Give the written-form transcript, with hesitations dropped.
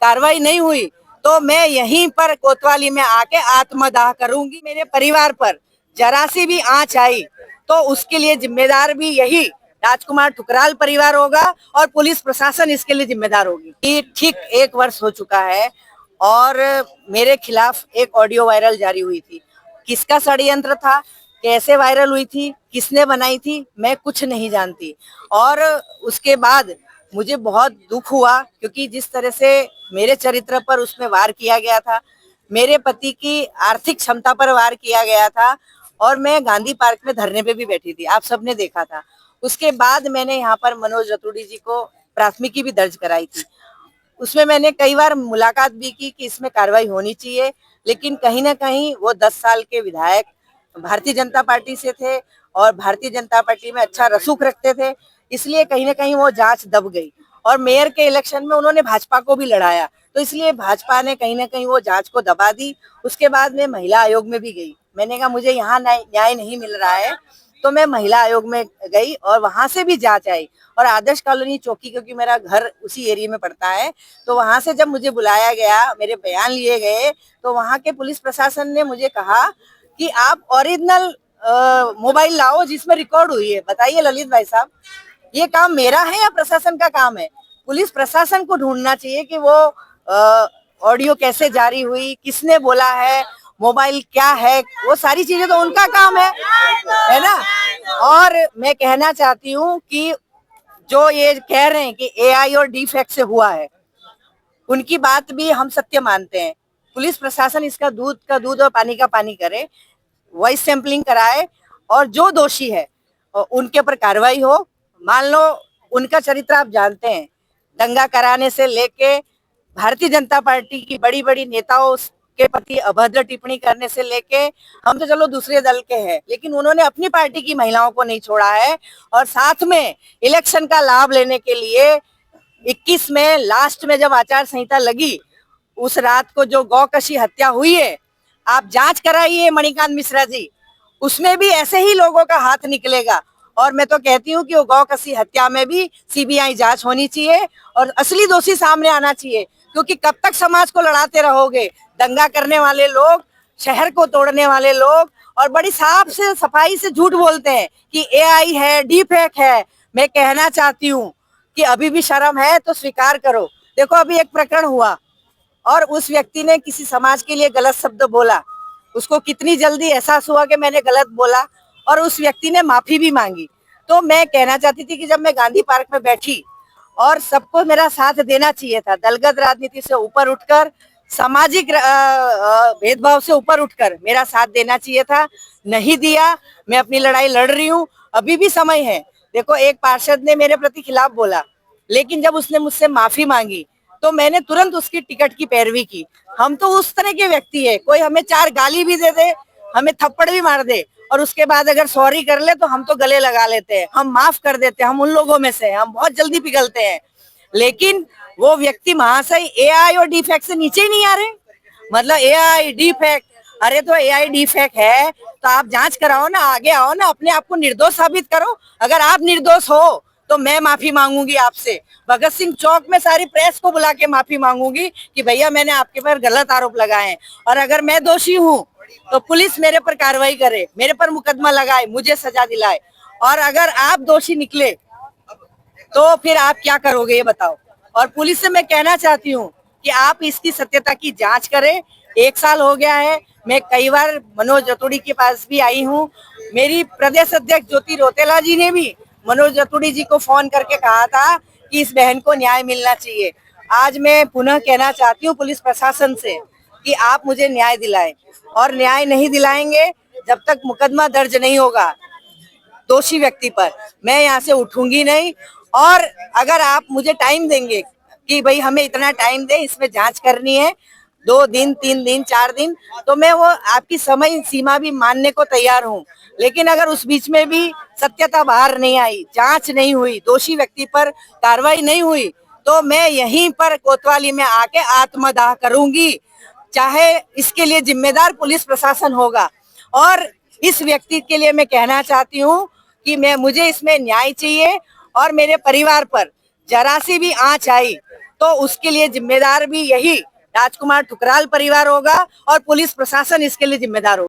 कार्रवाई नहीं हुई तो मैं यहीं पर कोतवाली में आके आत्मदाह करूंगी। मेरे परिवार पर जरा सी भी आंच आई तो उसके लिए जिम्मेदार भी यही राजकुमार ठुकराल परिवार होगा और पुलिस प्रशासन इसके लिए जिम्मेदार होगी। ये ठीक 1 वर्ष हो चुका है और मेरे खिलाफ एक ऑडियो वायरल जारी हुई थी। किसका षड्यंत्र था, कैसे वायरल हुई थी, किसने बनाई थी, मैं कुछ नहीं जानती। और उसके बाद मुझे बहुत दुख हुआ क्योंकि जिस तरह से मेरे चरित्र पर उसमें वार किया गया था, मेरे पति की आर्थिक क्षमता पर वार किया गया था और मैं गांधी पार्क में धरने पे भी बैठी थी, आप सबने देखा था। उसके बाद मैंने यहाँ पर मनोज रतूड़ी जी को प्राथमिकी भी दर्ज कराई थी। उसमें मैंने कई बार मुलाकात भी की कि इसमें कार्रवाई होनी चाहिए, लेकिन कहीं ना कहीं वो 10 साल के विधायक भारतीय जनता पार्टी से थे और भारतीय जनता पार्टी में अच्छा रसूख रखते थे, इसलिए कहीं ना कहीं वो जांच दब गई। और मेयर के इलेक्शन में उन्होंने भाजपा को भी लड़ाया, तो इसलिए भाजपा ने कहीं ना कहीं वो जांच को दबा दी। उसके बाद मैं महिला आयोग में भी गई, मैंने कहा मुझे यहाँ न्याय नहीं मिल रहा है, तो मैं महिला आयोग में गई और वहां से भी जांच आई। और आदर्श कॉलोनी चौकी, क्योंकि मेरा घर उसी एरिया में पड़ता है, तो वहां से जब मुझे बुलाया गया, मेरे बयान लिए गए, तो वहां के पुलिस प्रशासन ने मुझे कहा कि आप ओरिजिनल मोबाइल लाओ जिसमें रिकॉर्ड हुई है। बताइए ललित भाई साहब, ये काम मेरा है या प्रशासन का काम है? पुलिस प्रशासन को ढूंढना चाहिए कि वो ऑडियो कैसे जारी हुई, किसने बोला है, मोबाइल क्या है, वो सारी चीजें तो उनका काम है ना। और मैं कहना चाहती हूँ कि जो ये कह रहे हैं कि एआई और डीफेक्ट से हुआ है, उनकी बात भी हम सत्य मानते हैं। पुलिस प्रशासन इसका दूध का दूध और पानी का पानी करे, वॉइस सैंपलिंग कराए और जो दोषी है उनके ऊपर कार्रवाई हो। मान लो उनका चरित्र आप जानते हैं, दंगा कराने से लेके भारतीय जनता पार्टी की बड़ी बड़ी नेताओं के प्रति अभद्र टिप्पणी करने से लेके, हम तो चलो दूसरे दल के हैं, लेकिन उन्होंने अपनी पार्टी की महिलाओं को नहीं छोड़ा है। और साथ में इलेक्शन का लाभ लेने के लिए 21 में लास्ट में जब आचार संहिता लगी, उस रात को जो गौकशी हत्या हुई है, आप जांच कराइए मणिकांत मिश्रा जी, उसमें भी ऐसे ही लोगों का हाथ निकलेगा। और मैं तो कहती हूँ कि वो गौकशी हत्या में भी सीबीआई जांच होनी चाहिए और असली दोषी सामने आना चाहिए, क्योंकि कब तक समाज को लड़ाते रहोगे? दंगा करने वाले लोग, शहर को तोड़ने वाले लोग, और बड़ी साफ से सफाई से झूठ बोलते हैं कि एआई है, डीफेक है। मैं कहना चाहती हूँ कि अभी भी शर्म है तो स्वीकार करो। देखो अभी एक प्रकरण हुआ और उस व्यक्ति ने किसी समाज के लिए गलत शब्द बोला, उसको कितनी जल्दी एहसास हुआ कि मैंने गलत बोला और उस व्यक्ति ने माफी भी मांगी। तो मैं कहना चाहती थी कि जब मैं गांधी पार्क में बैठी और सबको मेरा साथ देना चाहिए था, दलगत राजनीति से ऊपर उठकर, सामाजिक भेदभाव से ऊपर उठकर मेरा साथ देना चाहिए था, नहीं दिया। मैं अपनी लड़ाई लड़ रही हूँ, अभी भी समय है। देखो एक पार्षद ने मेरे प्रति खिलाफ बोला, लेकिन जब उसने मुझसे माफी मांगी तो मैंने तुरंत उसकी टिकट की पैरवी की। हम तो उस तरह के व्यक्ति है, कोई हमें 4 गाली भी दे दे, हमें थप्पड़ भी मार दे और उसके बाद अगर सॉरी कर ले तो हम तो गले लगा लेते हैं, हम माफ कर देते हैं। हम उन लोगों में से, हम बहुत जल्दी पिघलते हैं। लेकिन वो व्यक्ति महाशय एआई और डीफेक्ट से नीचे ही नहीं आ रहे। मतलब एआई डीफेक्ट, अरे तो एआई डीफेक्ट है तो आप जांच कराओ ना, आगे आओ ना, अपने आप को निर्दोष साबित करो। अगर आप निर्दोष हो तो मैं माफी मांगूंगी आपसे, भगत सिंह चौक में सारी प्रेस को बुला के माफी मांगूंगी कि भैया मैंने आपके पर गलत आरोप लगाए हैं, और अगर मैं दोषी हूँ तो पुलिस मेरे पर कार्रवाई करे, मेरे पर मुकदमा लगाए, मुझे सजा दिलाए। और अगर आप दोषी निकले तो फिर आप क्या करोगे ये बताओ। और पुलिस से मैं कहना चाहती हूँ कि आप इसकी सत्यता की जांच करें। 1 साल हो गया है, मैं कई बार मनोज रतूड़ी के पास भी आई हूँ। मेरी प्रदेश अध्यक्ष ज्योति रौतेला जी ने भी मनोज रतूड़ी जी को फोन करके कहा था कि इस बहन को न्याय मिलना चाहिए। आज मैं पुनः कहना चाहती हूँ पुलिस प्रशासन से कि आप मुझे न्याय दिलाएं, और न्याय नहीं दिलाएंगे जब तक मुकदमा दर्ज नहीं होगा दोषी व्यक्ति पर, मैं यहाँ से उठूंगी नहीं। और अगर आप मुझे टाइम देंगे कि भाई हमें इतना टाइम दे, इसमें जांच करनी है, 2 दिन 3 दिन 4 दिन, तो मैं वो आपकी समय सीमा भी मानने को तैयार हूँ। लेकिन अगर उस बीच में भी सत्यता बाहर नहीं आई, जांच नहीं हुई, दोषी व्यक्ति पर कार्रवाई नहीं हुई, तो मैं यहीं पर कोतवाली में आके आत्मदाह करूंगी, चाहे इसके लिए जिम्मेदार पुलिस प्रशासन होगा। और इस व्यक्ति के लिए मैं कहना चाहती हूँ कि मुझे इसमें न्याय चाहिए, और मेरे परिवार पर जरा सी भी आंच आई तो उसके लिए जिम्मेदार भी यही राजकुमार ठुकराल परिवार होगा और पुलिस प्रशासन इसके लिए जिम्मेदार होगा।